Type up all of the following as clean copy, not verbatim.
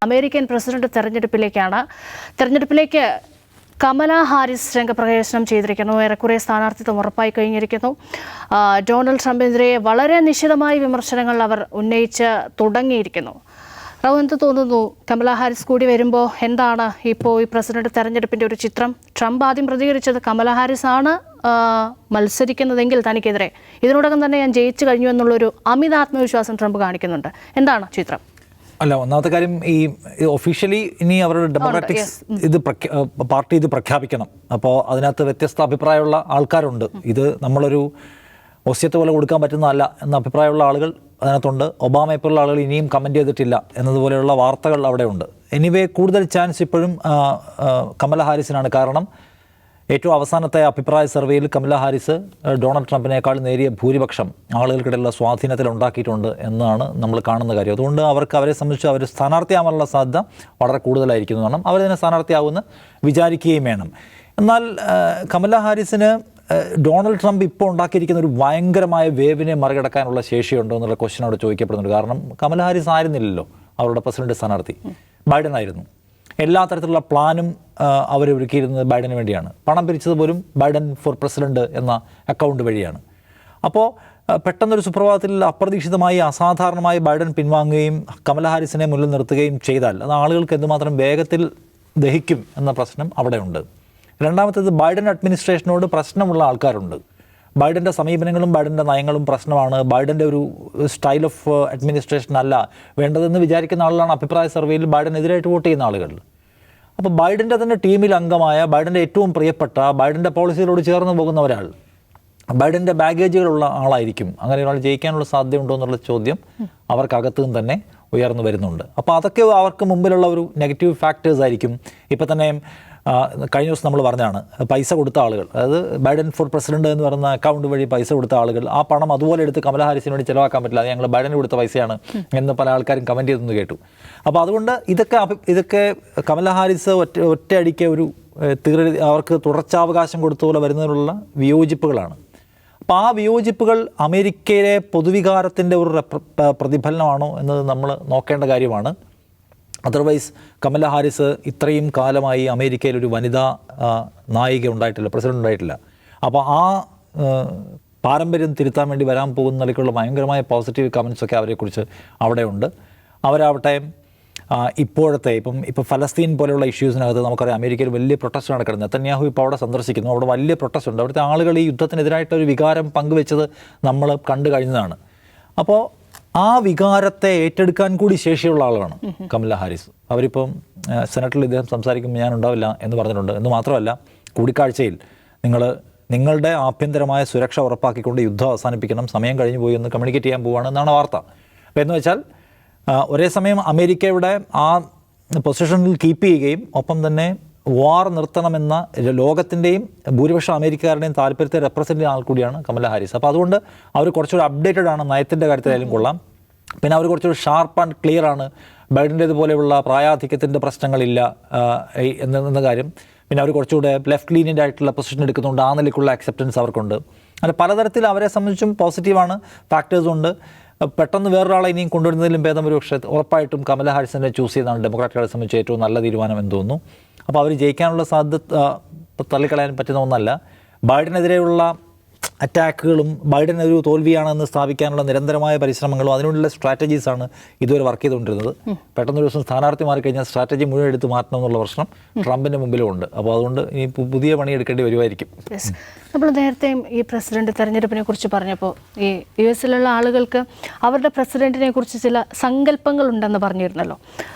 American president തെരഞ്ഞെടുപ്പിലേക്ക് Kamala Haris രംഗപ്രവേശനം ചെയ്തിരിക്കുന്നു. ഏറെക്കുറെ സ്ഥാനാർത്ഥിത്വം ഉറപ്പായി കഴിഞ്ഞിരിക്കുന്നു. ഡൊണാൾഡ് ട്രംപിനെതിരെ വളരെ നിശിതമായ വിമർശനങ്ങൾ അവർ ഉന്നയിച്ച് തുടങ്ങിയിരിക്കുന്നു. റാവു, എന്ത് തോന്നുന്നു? കമല ഹാരിസ് കൂടി വരുമ്പോൾ എന്താണ് ഇപ്പോൾ ഈ പ്രസിഡന്റ് തെരഞ്ഞെടുപ്പിൻ്റെ ഒരു ചിത്രം? ട്രംപ് ആദ്യം പ്രതികരിച്ചത് കമല ഹാരിസ് ആണ് മത്സരിക്കുന്നതെങ്കിൽ തനിക്കെതിരെ ഇതിനോടകം തന്നെ ഞാൻ ജയിച്ചു കഴിഞ്ഞു എന്നുള്ളൊരു അമിത ആത്മവിശ്വാസം ട്രംപ് കാണിക്കുന്നുണ്ട്. എന്താണ് ചിത്രം? അല്ല, ഒന്നാമത്തെ കാര്യം, ഈ ഒഫീഷ്യലി ഇനി അവരുടെ ഡെമോക്രാറ്റിക്സ് പാർട്ടി ഇത് പ്രഖ്യാപിക്കണം. അപ്പോൾ അതിനകത്ത് വ്യത്യസ്ത അഭിപ്രായമുള്ള ആൾക്കാരുണ്ട്. ഇത് നമ്മളൊരു ഒസ്യത്ത് പോലെ കൊടുക്കാൻ പറ്റുന്നതല്ല എന്ന അഭിപ്രായമുള്ള ആളുകൾ അതിനകത്തുണ്ട്. ഒബാമയെപ്പോലുള്ള ആളുകൾ ഇനിയും കമൻറ്റ് ചെയ്തിട്ടില്ല എന്നതുപോലെയുള്ള വാർത്തകൾ അവിടെ ഉണ്ട്. എനിവേ, കൂടുതൽ ചാൻസ് ഇപ്പോഴും കമല ഹാരിസിനാണ്. കാരണം ഏറ്റവും അവസാനത്തെ അഭിപ്രായ സർവേയിൽ കമല ഹാരിസ് ഡൊണാൾഡ് ട്രംപിനേക്കാൾ നേരിയ ഭൂരിപക്ഷം ആളുകൾക്കിടയിലുള്ള സ്വാധീനത്തിൽ ഉണ്ടാക്കിയിട്ടുണ്ട് എന്നാണ് നമ്മൾ കാണുന്ന കാര്യം. അതുകൊണ്ട് അവരെ സംബന്ധിച്ച് അവർ സ്ഥാനാർത്ഥിയാവാനുള്ള സാധ്യത വളരെ കൂടുതലായിരിക്കുന്നു വേണം. അവരതിനെ സ്ഥാനാർത്ഥിയാവുമെന്ന് വിചാരിക്കുകയും വേണം. എന്നാൽ കമല ഹാരിസിന് ഡൊണാൾഡ് ട്രംപ് ഇപ്പോൾ ഉണ്ടാക്കിയിരിക്കുന്ന ഒരു ഭയങ്കരമായ വേവിനെ മറികടക്കാനുള്ള ശേഷിയുണ്ടോ എന്നുള്ള ക്വസ്റ്റ്യൻ അവിടെ ചോദിക്കപ്പെടുന്നുണ്ട്. കാരണം കമല ഹാരിസ് ആയിരുന്നില്ലല്ലോ അവരുടെ പ്രസിഡന്റ് സ്ഥാനാർത്ഥി, ബൈഡൻ ആയിരുന്നു. എല്ലാ തരത്തിലുള്ള പ്ലാനും അവർ ഒരുക്കിയിരുന്നത് ബൈഡന് വേണ്ടിയാണ്. പണം പിരിച്ചത് പോലും ബൈഡൻ ഫോർ പ്രസിഡന്റ് എന്ന അക്കൗണ്ട് വഴിയാണ്. അപ്പോൾ പെട്ടെന്നൊരു സുപ്രഭാതത്തിൽ അപ്രതീക്ഷിതമായി അസാധാരണമായി ബൈഡൻ പിൻവാങ്ങുകയും കമല ഹാരിസിനെ മുന്നിൽ നിർത്തുകയും ചെയ്താൽ അത് ആളുകൾക്ക് എന്തുമാത്രം വേഗത്തിൽ ദഹിക്കും എന്ന പ്രശ്നം അവിടെയുണ്ട്. രണ്ടാമത്തേത്, ബൈഡൻ അഡ്മിനിസ്ട്രേഷനോട് പ്രശ്നമുള്ള ആൾക്കാരുണ്ട്. ബൈഡൻ്റെ സമീപനങ്ങളും ബൈഡൻ്റെ നയങ്ങളും പ്രശ്നമാണ്. ബൈഡൻ്റെ ഒരു സ്റ്റൈൽ ഓഫ് അഡ്മിനിസ്ട്രേഷൻ അല്ല വേണ്ടതെന്ന് വിചാരിക്കുന്ന ആളുകളാണ് അഭിപ്രായ സർവേയിൽ ബൈഡനെതിരായിട്ട് വോട്ട് ചെയ്യുന്ന ആളുകൾ. അപ്പോൾ ബൈഡൻ്റെ തന്നെ ടീമിൽ അംഗമായ, ബൈഡൻ്റെ ഏറ്റവും പ്രിയപ്പെട്ട, ബൈഡൻ്റെ പോളിസികളോട് ചേർന്ന് പോകുന്ന ഒരാൾ, ബൈഡൻ്റെ ബാഗേജുകളുള്ള ആളായിരിക്കും. അങ്ങനെ ഒരാൾ ജയിക്കാനുള്ള സാധ്യതയുണ്ടോ എന്നുള്ള ചോദ്യം അവർക്കകത്തു നിന്ന് തന്നെ ഉയർന്നു വരുന്നുണ്ട്. അപ്പോൾ അതൊക്കെ അവർക്ക് മുമ്പിലുള്ള ഒരു നെഗറ്റീവ് ഫാക്ടേഴ്സ് ആയിരിക്കും. ഇപ്പം തന്നെ കഴിഞ്ഞ ദിവസം നമ്മൾ പറഞ്ഞാണ്, പൈസ കൊടുത്ത ആളുകൾ, അതായത് ബൈഡൻ ഫോർ പ്രസിഡന്റ് എന്ന് പറയുന്ന അക്കൗണ്ട് വഴി പൈസ കൊടുത്ത ആളുകൾ ആ പണം അതുപോലെ എടുത്ത് കമല ഹാരിസിന് വേണ്ടി ചിലവാക്കാൻ പറ്റില്ല, അത് ഞങ്ങൾ ബൈഡന് കൊടുത്ത പൈസയാണ് എന്ന് പല ആൾക്കാരും കമൻറ്റ് ചെയ്തെന്ന് കേട്ടു. അപ്പോൾ അതുകൊണ്ട് ഇതൊക്കെ കമല ഹാരിസ് ഒറ്റയടിക്ക് ഒരു അവർക്ക് തുടർച്ചാവകാശം കൊടുത്തതുപോലെ വരുന്നതിനുള്ള വിയോജിപ്പുകളാണ്. അപ്പോൾ ആ വിയോജിപ്പുകൾ അമേരിക്കയിലെ പൊതുവികാരത്തിൻ്റെ ഒരു പ്രതിഫലനമാണോ എന്നത് നമ്മൾ നോക്കേണ്ട കാര്യമാണ്. അതർവൈസ് കമല ഹാരിസ് ഇത്രയും കാലമായി അമേരിക്കയിൽ ഒരു വനിതാ നായിക ഉണ്ടായിട്ടില്ല, പ്രസിഡന്റ് ഉണ്ടായിട്ടില്ല. അപ്പോൾ ആ പാരമ്പര്യം തിരുത്താൻ വേണ്ടി വരാൻ പോകുന്ന നിലയ്ക്കുള്ള ഭയങ്കരമായ പോസിറ്റീവ് കമൻസൊക്കെ അവരെക്കുറിച്ച് അവിടെയുണ്ട്. അവരാവട്ടെ ഇപ്പോൾ ഫലസ്തീൻ പോലെയുള്ള ഇഷ്യൂസിനകത്ത് നമുക്കറിയാം അമേരിക്കയിൽ വലിയ പ്രൊട്ടസ്റ്റ് നടക്കുന്നത്. നെതന്യാഹു ഇപ്പോൾ അവിടെ സന്ദർശിക്കുന്നു, അവിടെ വലിയ പ്രൊട്ടസ്റ്റ് ഉണ്ട്. അവിടുത്തെ ആളുകൾ ഈ യുദ്ധത്തിനെതിരായിട്ടൊരു വികാരം പങ്കുവെച്ചത് നമ്മൾ കണ്ടു കഴിഞ്ഞതാണ്. അപ്പോൾ ആ വികാരത്തെ ഏറ്റെടുക്കാൻ കൂടി ശേഷിയുള്ള ആളാണ് കമല ഹാരിസ്. അവരിപ്പം സെനറ്റിൽ ഇദ്ദേഹം സംസാരിക്കുമ്പോൾ ഞാൻ ഉണ്ടാവില്ല എന്ന് പറഞ്ഞിട്ടുണ്ട്. എന്ന് മാത്രമല്ല, കൂടിക്കാഴ്ചയിൽ നിങ്ങളുടെ ആഭ്യന്തരമായ സുരക്ഷ ഉറപ്പാക്കിക്കൊണ്ട് യുദ്ധം അവസാനിപ്പിക്കണം, സമയം കഴിഞ്ഞു പോയി എന്ന് കമ്മ്യൂണിക്കേറ്റ് ചെയ്യാൻ പോവുകയാണ് എന്നാണ് വാർത്ത. അപ്പോൾ എന്ന് വെച്ചാൽ ഒരേ സമയം അമേരിക്കയുടെ ആ പൊസിഷനിൽ കീപ്പ് ചെയ്യുകയും ഒപ്പം തന്നെ വാർ നിർത്തണമെന്ന ലോകത്തിൻ്റെയും ഭൂരിപക്ഷം അമേരിക്കക്കാരുടെയും താല്പര്യത്തെ റെപ്രസെൻ്റ് ചെയ്യുന്ന ആൾ കൂടിയാണ് കമല ഹാരിസ്. അപ്പോൾ അതുകൊണ്ട് അവർ കുറച്ചുകൂടി അപ്ഡേറ്റഡ് ആണ്, നയത്തിൻ്റെ കാര്യത്തിലായാലും കൊള്ളാം. പിന്നെ അവർ കുറച്ചുകൂടി ഷാർപ്പ് ആൻഡ് ക്ലിയർ ആണ്. ബൈഡൻ്റേതുപോലെയുള്ള പ്രായാധിക്യത്തിൻ്റെ പ്രശ്നങ്ങളില്ല എന്ന കാര്യം. പിന്നെ അവർ കുറച്ചുകൂടെ ലെഫ്റ്റ് ലീനിയൻ്റ് ആയിട്ടുള്ള പൊസിഷൻ എടുക്കുന്നുണ്ട്. ആ നിലയ്ക്കുള്ള അക്സെപ്റ്റൻസ് അവർക്കുണ്ട്. അങ്ങനെ പലതരത്തിൽ അവരെ സംബന്ധിച്ചും പോസിറ്റീവാണ്, ഫാക്ടേഴ്സുണ്ട്. പെട്ടെന്ന് വേറൊരാളെ ഇനിയും കൊണ്ടുവരുന്നതിലും ഭേദം ഒരു പക്ഷേ ഉറപ്പായിട്ടും കമല ഹാരിസിനെ ചൂസ് ചെയ്താണ് ഡെമോക്രാറ്റുകളെ സംബന്ധിച്ച് ഏറ്റവും നല്ല തീരുമാനം എന്ന് തോന്നുന്നു. അപ്പോൾ അവർ ജയിക്കാനുള്ള സാധ്യത തള്ളിക്കളയാൻ പറ്റുന്ന ഒന്നല്ല. ബൈഡനെതിരെയുള്ള അറ്റാക്കുകളും ബൈഡൻ ഒരു തോൽവിയാണെന്ന് സ്ഥാപിക്കാനുള്ള നിരന്തരമായ പരിശ്രമങ്ങളും അതിനുള്ള സ്ട്രാറ്റജീസാണ് ഇതുവരെ വർക്ക് ചെയ്തുകൊണ്ടിരുന്നത്. പെട്ടെന്നൊരു ദിവസം സ്ഥാനാർത്ഥി മാറിക്കഴിഞ്ഞാൽ സ്ട്രാറ്റജി മുഴുവൻ എടുത്ത് മാറ്റണം എന്നുള്ള പ്രശ്നം ട്രംപിൻ്റെ മുമ്പിലും ഉണ്ട്. അപ്പോൾ അതുകൊണ്ട് ഇനി പുതിയ പണി എടുക്കേണ്ടി വരുമായിരിക്കും. നമ്മൾ നേരത്തെയും ഈ പ്രസിഡന്റ് തെരഞ്ഞെടുപ്പിനെ കുറിച്ച് പറഞ്ഞപ്പോൾ ഈ US-ലുള്ള ആളുകൾക്ക് അവരുടെ പ്രസിഡന്റിനെ കുറിച്ച് ചില സങ്കല്പങ്ങളുണ്ടെന്ന് പറഞ്ഞിരുന്നല്ലോ.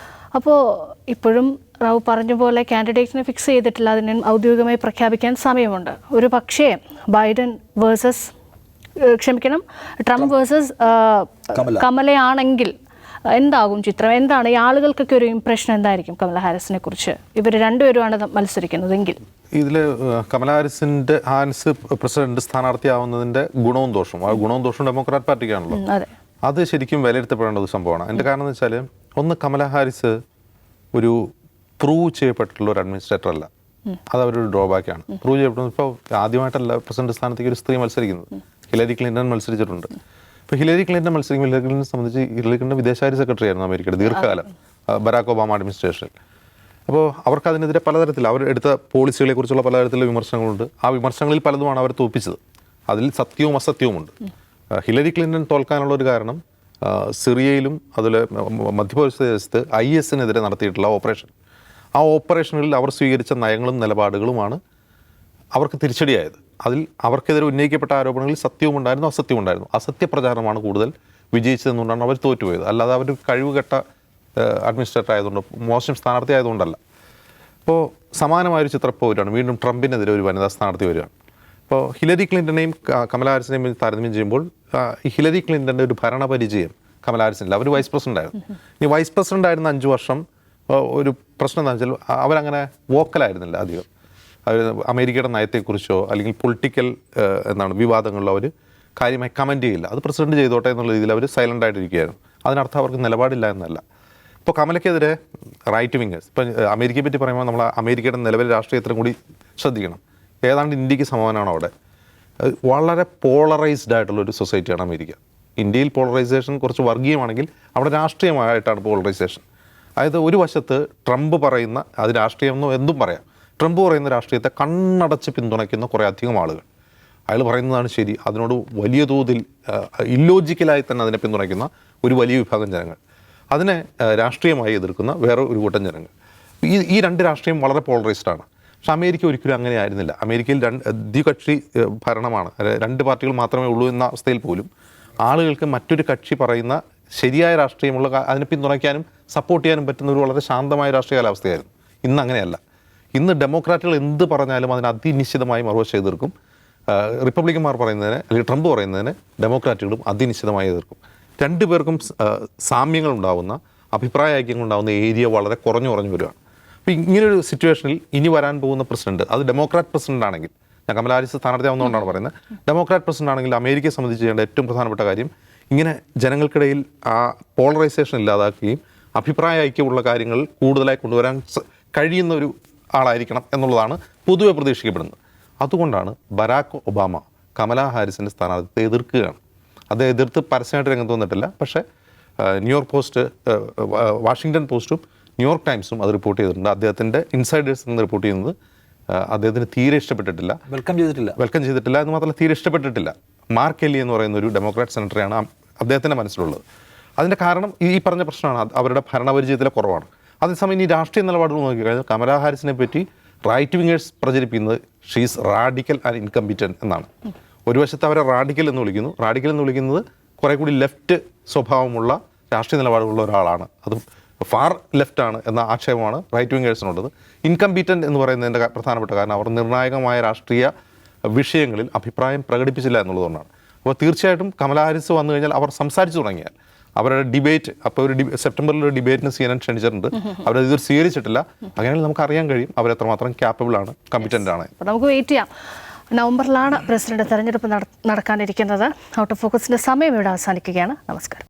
അപ്പോൾ ഇപ്പോഴും റാവു പറഞ്ഞ പോലെ കാൻഡിഡേറ്റ്സിനെ ഫിക്സ് ചെയ്തിട്ടില്ല, അതിനെ ഔദ്യോഗികമായി പ്രഖ്യാപിക്കാൻ സമയമുണ്ട്. ഒരു പക്ഷേ ട്രംപ് വേഴ്സസ് കമലയാണെങ്കിൽ എന്താകും ചിത്രം? എന്താണ് ഈ ആളുകൾക്കൊക്കെ ഒരു ഇംപ്രഷൻ എന്തായിരിക്കും കമല ഹാരിസിനെ കുറിച്ച്? ഇവർ രണ്ടുപേരുമാണ് മത്സരിക്കുന്നതെങ്കിൽ ഇതിൽ കമല ഹാരിസ് പ്രസിഡന്റ് സ്ഥാനാർത്ഥിയാവുന്നതിന്റെ ഗുണവും ദോഷവും, ആ ഗുണവും ദോഷവും ഡെമോക്രാറ്റ് പാർട്ടിക്കാണല്ലോ. അത് ശരിക്കും വിലയിരുത്തപ്പെടേണ്ട ഒരു സംഭവമാണ്. എൻ്റെ കാരണം എന്ന് വെച്ചാൽ, ഒന്ന്, കമല ഹാരിസ് ഒരു പ്രൂവ് ചെയ്യപ്പെട്ടിട്ടുള്ള ഒരു അഡ്മിനിസ്ട്രേറ്റർ അല്ല. അത് അവരൊരു ഡ്രോബാക്കാണ്. പ്രൂവ് ചെയ്യപ്പെടുന്നത് ഇപ്പോൾ ആദ്യമായിട്ടല്ല പ്രസിഡന്റ് സ്ഥാനത്തേക്ക് ഒരു സ്ത്രീ മത്സരിക്കുന്നത്. ഹിലരി ക്ലിന്റൺ മത്സരിച്ചിട്ടുണ്ട്. ഇപ്പോൾ ഹിലരി ക്ലിൻ്റൺ മത്സരിക്കും. ഹിലരി ക്ലിൻ്റനെ സംബന്ധിച്ച് ഹിലരി ക്ലിൻ്റൺ വിദേശകാര്യ സെക്രട്ടറി ആയിരുന്നു അമേരിക്കയുടെ ദീർഘകാലം, ബരാക് ഒബാമ അഡ്മിനിസ്ട്രേഷനിൽ. അപ്പോൾ അവർക്ക് അതിനെതിരെ പലതരത്തിൽ അവർ എടുത്ത പോളിസികളെക്കുറിച്ചുള്ള പലതരത്തിലുള്ള വിമർശനങ്ങളുണ്ട്. ആ വിമർശനങ്ങളിൽ പലതുമാണ് അവർ തോൽപ്പിച്ചത്. അതിൽ സത്യവും അസത്യവുമുണ്ട്. ഹിലരി ക്ലിൻ്റൺ തോൽക്കാനുള്ള ഒരു കാരണം സിറിയയിലും അതുപോലെ മധ്യപ്രദേശത്ത് IS-നെതിരെ നടത്തിയിട്ടുള്ള ഓപ്പറേഷൻ, ആ ഓപ്പറേഷനിൽ അവർ സ്വീകരിച്ച നയങ്ങളും നിലപാടുകളുമാണ് അവർക്ക് തിരിച്ചടിയായത്. അതിൽ അവർക്കെതിരെ ഉന്നയിക്കപ്പെട്ട ആരോപണങ്ങളിൽ സത്യവും ഉണ്ടായിരുന്നു, അസത്യവും ഉണ്ടായിരുന്നു. അസത്യപ്രചാരണമാണ് കൂടുതൽ വിജയിച്ചതെന്നുകൊണ്ടാണ് അവർ തോറ്റുപോയത്. അല്ലാതെ അവർ കഴിവുകെട്ട അഡ്മിനിസ്ട്രേറ്റർ ആയതുകൊണ്ട്, മോശം സ്ഥാനാർത്ഥി ആയതുകൊണ്ടല്ല. ഇപ്പോൾ സമാനമായൊരു ചിത്രപ്പോരാണ് വീണ്ടും ട്രംപിനെതിരെ ഒരു വനിതാ സ്ഥാനാർത്ഥി വരികയാണ്. ഇപ്പോൾ ഹിലരി ക്ലിൻ്റനെയും കമലാ ഹാരിസിനെയും താരതമ്യം ചെയ്യുമ്പോൾ ഈ ഹിലരി ക്ലിൻ്റൻ്റെ ഒരു ഭരണപരിചയം കമലാ ഹാരിസിനില്ല. അവർ വൈസ് പ്രസിഡന്റ് ആയിരുന്നു. ഇനി വൈസ് പ്രസിഡന്റ് ആയിരുന്ന 5 വർഷം ഒരു പ്രശ്നം എന്താണെന്ന് വെച്ചാൽ അവരങ്ങനെ വോക്കലായിരുന്നില്ല അധികം. അവർ അമേരിക്കയുടെ നയത്തെക്കുറിച്ചോ അല്ലെങ്കിൽ പൊളിറ്റിക്കൽ വിവാദങ്ങളിലോ അവർ കാര്യമായി കമൻറ്റ് ചെയ്യില്ല. അത് പ്രസിഡന്റ് ചെയ്തോട്ടെ എന്നുള്ള രീതിയിൽ അവർ സൈലൻ്റ് ആയിട്ടിരിക്കുകയായിരുന്നു. അതിനർത്ഥം അവർക്ക് നിലപാടില്ല എന്നല്ല. ഇപ്പോൾ കമലയ്ക്കെതിരെ റൈറ്റ് വിങ്ങേഴ്സ്, ഇപ്പം അമേരിക്കയെ പറ്റി പറയുമ്പോൾ നമ്മൾ അമേരിക്കയുടെ നിലവിലെ രാഷ്ട്രീയത്തിലും കൂടി ശ്രദ്ധിക്കണം. ഏതാണ്ട് ഇന്ത്യക്ക് സമാനമാണ് അവിടെ. വളരെ പോളറൈസ്ഡ് ആയിട്ടുള്ളൊരു സൊസൈറ്റിയാണ് അമേരിക്ക. ഇന്ത്യയിൽ പോളറൈസേഷൻ കുറച്ച് വർഗീയമാണെങ്കിൽ അവിടെ രാഷ്ട്രീയമായിട്ടാണ് പോളറൈസേഷൻ. അതായത് ഒരു വശത്ത് ട്രംപ് പറയുന്ന, അത് രാഷ്ട്രീയമെന്നോ എന്തും പറയാം, ട്രംപ് പറയുന്ന രാഷ്ട്രീയത്തെ കണ്ണടച്ച് പിന്തുണയ്ക്കുന്ന കുറേ അധികം ആളുകൾ. അയാൾ പറയുന്നതാണ് ശരി, അതിനോട് വലിയ തോതിൽ ഇല്ലോജിക്കലായി തന്നെ അതിനെ പിന്തുണയ്ക്കുന്ന ഒരു വലിയ വിഭാഗം ജനങ്ങൾ, അതിനെ രാഷ്ട്രീയമായി എതിർക്കുന്ന വേറെ ഒരു കൂട്ടം ജനങ്ങൾ. ഈ രണ്ട് രാഷ്ട്രീയം വളരെ പോളറൈസ്ഡ് ആണ്. പക്ഷെ അമേരിക്ക ഒരിക്കലും അങ്ങനെ ആയിരുന്നില്ല. അമേരിക്കയിൽ ദ്വികക്ഷി ഭരണമാണ്, 2 പാർട്ടികൾ മാത്രമേ ഉള്ളൂ എന്ന അവസ്ഥയിൽ പോലും ആളുകൾക്ക് മറ്റൊരു കക്ഷി പറയുന്ന ശരിയായ രാഷ്ട്രീയമുള്ള അതിനെ പിന്തുണയ്ക്കാനും സപ്പോർട്ട് ചെയ്യാനും പറ്റുന്ന ഒരു വളരെ ശാന്തമായ രാഷ്ട്രീയ കാലാവസ്ഥയായിരുന്നു. ഇന്ന് അങ്ങനെയല്ല. ഇന്ന് ഡെമോക്രാറ്റുകൾ എന്ത് പറഞ്ഞാലും അതിനെ അതിനിശ്ചിതമായി മറുവശം എതിർക്കും. റിപ്പബ്ലിക്കന്മാർ പറയുന്നതിന് അല്ലെങ്കിൽ ട്രംപ് പറയുന്നതിന് ഡെമോക്രാറ്റുകളും അതിനിശ്ചിതമായി എതിർക്കും. 2 പേർക്കും സാമ്യങ്ങൾ ഉണ്ടാവുന്ന, അഭിപ്രായ ഐക്യങ്ങൾ ഉണ്ടാവുന്ന ഏരിയ വളരെ കുറഞ്ഞു വരികയാണ്. അപ്പോൾ ഇങ്ങനൊരു സിറ്റുവേഷനിൽ ഇനി വരാൻ പോകുന്ന പ്രസിഡന്റ്, അത് ഡെമോക്രാറ്റ് പ്രസിഡന്റ് ആണെങ്കിൽ, ഞാൻ കമലാ ഹാരിസ് സ്ഥാനാർത്ഥിയാവുന്നതുകൊണ്ടാണ് പറയുന്നത്, ഡെമോക്രാറ്റ് പ്രസിഡന്റ് ആണെങ്കിൽ അമേരിക്കയെ സംബന്ധിച്ച് ചെയ്യേണ്ട ഏറ്റവും പ്രധാനപ്പെട്ട കാര്യം ഇങ്ങനെ ജനങ്ങൾക്കിടയിൽ ആ പോളറൈസേഷൻ ഇല്ലാതാക്കുകയും അഭിപ്രായ ഐക്യമുള്ള കാര്യങ്ങൾ കൂടുതലായി കൊണ്ടുവരാൻ കഴിയുന്ന ഒരു ആളായിരിക്കണം എന്നുള്ളതാണ് പൊതുവെ പ്രതീക്ഷിക്കപ്പെടുന്നത്. അതുകൊണ്ടാണ് ബരാക് ഒബാമ കമലാ ഹാരിസിൻ്റെ സ്ഥാനാർത്ഥിത്വത്തെ എതിർക്കുകയാണ്. അത് എതിർത്ത് പരസ്യമായിട്ട് രംഗത്ത് വന്നിട്ടില്ല. പക്ഷേ ന്യൂയോർക്ക് പോസ്റ്റ്, വാഷിങ്ടൺ പോസ്റ്റും ന്യൂയോർക്ക് ടൈംസും അത് റിപ്പോർട്ട് ചെയ്തിട്ടുണ്ട്. അദ്ദേഹത്തിൻ്റെ ഇൻസൈഡേഴ്സ് എന്ന് റിപ്പോർട്ട് ചെയ്യുന്നത് അദ്ദേഹത്തിന് തീരെ ഇഷ്ടപ്പെട്ടിട്ടില്ല, വെൽക്കം ചെയ്തിട്ടില്ല എന്ന് മാത്രമല്ല തീരെ ഇഷ്ടപ്പെട്ടിട്ടില്ല. മാർക്ക് കെല്ലി എന്ന് പറയുന്ന ഒരു ഡെമോക്രാറ്റ് സെനറ്ററാണ് അദ്ദേഹത്തിൻ്റെ മനസ്സിലുള്ളത്. അതിൻ്റെ കാരണം ഈ പറഞ്ഞ പ്രശ്നമാണ്, അവരുടെ ഭരണപരിചയത്തിലെ കുറവാണ്. അതേസമയം ഈ രാഷ്ട്രീയ നിലപാടുകൾ നോക്കിക്കഴിഞ്ഞാൽ കമലാ ഹാരിസിനെ പറ്റി റൈറ്റ് വിങ്ങേഴ്സ് പ്രചരിപ്പിക്കുന്നത് ഷീസ് റാഡിക്കൽ ആൻഡ് ഇൻകംപിറ്റൻറ്റ് എന്നാണ്. ഒരു വശത്ത് അവരെ റാഡിക്കൽ എന്ന് വിളിക്കുന്നു. റാഡിക്കൽ എന്ന് വിളിക്കുന്നത് കുറേ കൂടി ലെഫ്റ്റ് സ്വഭാവമുള്ള രാഷ്ട്രീയ നിലപാടുള്ള ഒരാളാണ്, അത് ഫാർ ലെഫ്റ്റാണ് എന്ന ആക്ഷേപമാണ് റൈറ്റ് വിങ്ങേഴ്സിനുള്ളത്. ഇൻകംപീറ്റൻ്റ് എന്ന് പറയുന്നതിൻ്റെ പ്രധാനപ്പെട്ട കാരണം അവർ നിർണായകമായ രാഷ്ട്രീയ വിഷയങ്ങളിൽ അഭിപ്രായം പ്രകടിപ്പിച്ചില്ല എന്നുള്ളതുകൊണ്ടാണ്. അപ്പോൾ തീർച്ചയായിട്ടും കമലാ ഹാരിസ് വന്നു കഴിഞ്ഞാൽ അവർ സംസാരിച്ചു തുടങ്ങിയാൽ അവരുടെ ഡിബേറ്റ്, അപ്പോൾ ഒരു സെപ്റ്റംബറിൽ ഒരു ഡിബേറ്റിന് CNN ക്ഷണിച്ചിട്ടുണ്ട്, അവരത് സ്വീകരിച്ചിട്ടില്ല. അങ്ങനെയാണെങ്കിൽ നമുക്ക് അറിയാൻ കഴിയും അവരെത്രമാത്രം ക്യാപ്പബിൾ ആണ്, കമ്പിറ്റൻ്റ് ആണ്. നമുക്ക് വെയിറ്റ് ചെയ്യാം. നവംബറിലാണ് പ്രസിഡന്റ് തെരഞ്ഞെടുപ്പ് നടക്കാനിരിക്കുന്നത്. ഔട്ട് ഓഫ് ഫോക്കസിന്റെ സമയം ഇവിടെ അവസാനിക്കുകയാണ്. നമസ്കാരം.